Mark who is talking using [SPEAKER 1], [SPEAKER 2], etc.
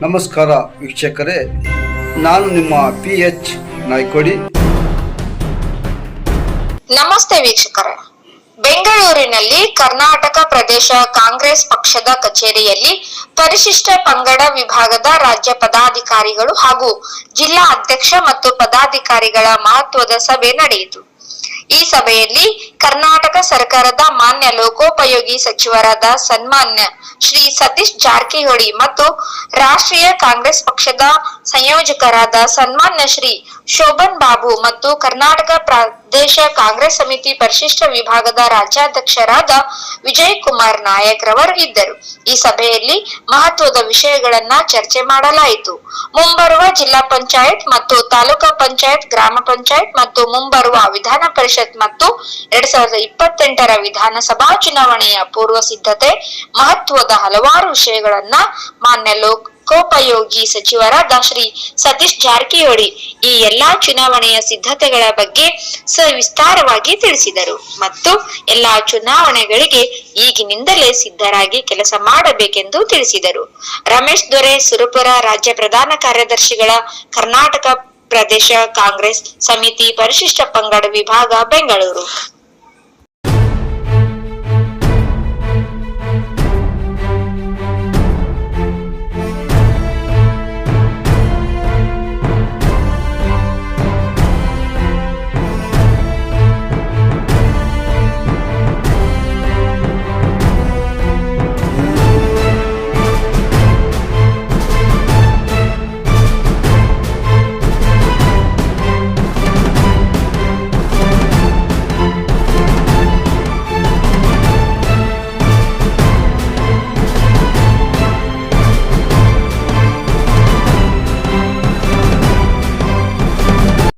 [SPEAKER 1] ನಮಸ್ಕಾರ ವೀಕ್ಷಕರೇ, ನಾನು ನಿಮ್ಮ PH ನಾಯ್ಕೋಡಿ.
[SPEAKER 2] ನಮಸ್ತೆ ವೀಕ್ಷಕರೇ, ಬೆಂಗಳೂರಿನಲ್ಲಿ ಕರ್ನಾಟಕ ಪ್ರದೇಶ ಕಾಂಗ್ರೆಸ್ ಪಕ್ಷದ ಕಚೇರಿಯಲ್ಲಿ ಪರಿಶಿಷ್ಟ ಪಂಗಡ ವಿಭಾಗದ ರಾಜ್ಯ ಪದಾಧಿಕಾರಿಗಳು ಹಾಗೂ ಜಿಲ್ಲಾ ಅಧ್ಯಕ್ಷ ಮತ್ತು ಪದಾಧಿಕಾರಿಗಳ ಮಹತ್ವದ ಸಭೆ ನಡೆಯಿತು. ಈ ಸಭೆಯಲ್ಲಿ ಕರ್ನಾಟಕ ಸರ್ಕಾರದ ಮಾನ್ಯ ಲೋಕೋಪಯೋಗಿ ಸಚಿವರಾದ ಸನ್ಮಾನ್ಯ ಶ್ರೀ ಸತೀಶ್ ಜಾರಕಿಹೊಳಿ ಮತ್ತು ರಾಷ್ಟ್ರೀಯ ಕಾಂಗ್ರೆಸ್ ಪಕ್ಷದ ಸಂಯೋಜಕರಾದ ಸನ್ಮಾನ್ಯ ಶ್ರೀ ಶೋಭನ್ ಬಾಬು ಮತ್ತು ಕರ್ನಾಟಕ ಪ್ರದೇಶ ಕಾಂಗ್ರೆಸ್ ಸಮಿತಿ ಪರಿಶಿಷ್ಟ ವಿಭಾಗದ ರಾಜ್ಯಾಧ್ಯಕ್ಷರಾದ ವಿಜಯ್ ಕುಮಾರ್ ನಾಯಕ್ ರವರು ಇದ್ದರು. ಈ ಸಭೆಯಲ್ಲಿ ಮಹತ್ವದ ವಿಷಯಗಳನ್ನ ಚರ್ಚೆ ಮಾಡಲಾಯಿತು. ಮುಂಬರುವ ಜಿಲ್ಲಾ ಪಂಚಾಯತ್ ಮತ್ತು ತಾಲೂಕಾ ಪಂಚಾಯತ್, ಗ್ರಾಮ ಪಂಚಾಯತ್ ಮತ್ತು ಮುಂಬರುವ ವಿಧಾನ ಪರಿಷತ್ ಮತ್ತು 2028ರ ವಿಧಾನಸಭಾ ಚುನಾವಣೆಯ ಪೂರ್ವ ಸಿದ್ಧತೆ ಮಹತ್ವದ ಹಲವಾರು ವಿಷಯಗಳನ್ನ ಮಾನ್ಯ ಲೋಕೋಪಯೋಗಿ ಸಚಿವರಾದ ಶ್ರೀ ಸತೀಶ್ ಜಾರಕಿಹೊಳಿ ಈ ಎಲ್ಲಾ ಚುನಾವಣೆಯ ಸಿದ್ಧತೆಗಳ ಬಗ್ಗೆ ಸವಿಸ್ತಾರವಾಗಿ ತಿಳಿಸಿದರು ಮತ್ತು ಎಲ್ಲಾ ಚುನಾವಣೆಗಳಿಗೆ ಈಗಿನಿಂದಲೇ ಸಿದ್ಧರಾಗಿ ಕೆಲಸ ಮಾಡಬೇಕೆಂದು ತಿಳಿಸಿದರು. ರಮೇಶ್ ದೊರೆ ಸುರಪುರ, ರಾಜ್ಯ ಪ್ರಧಾನ ಕಾರ್ಯದರ್ಶಿಗಳ, ಕರ್ನಾಟಕ ಪ್ರದೇಶ ಕಾಂಗ್ರೆಸ್ ಸಮಿತಿ ಪರಿಶಿಷ್ಟ ಪಂಗಡ ವಿಭಾಗ, ಬೆಂಗಳೂರು.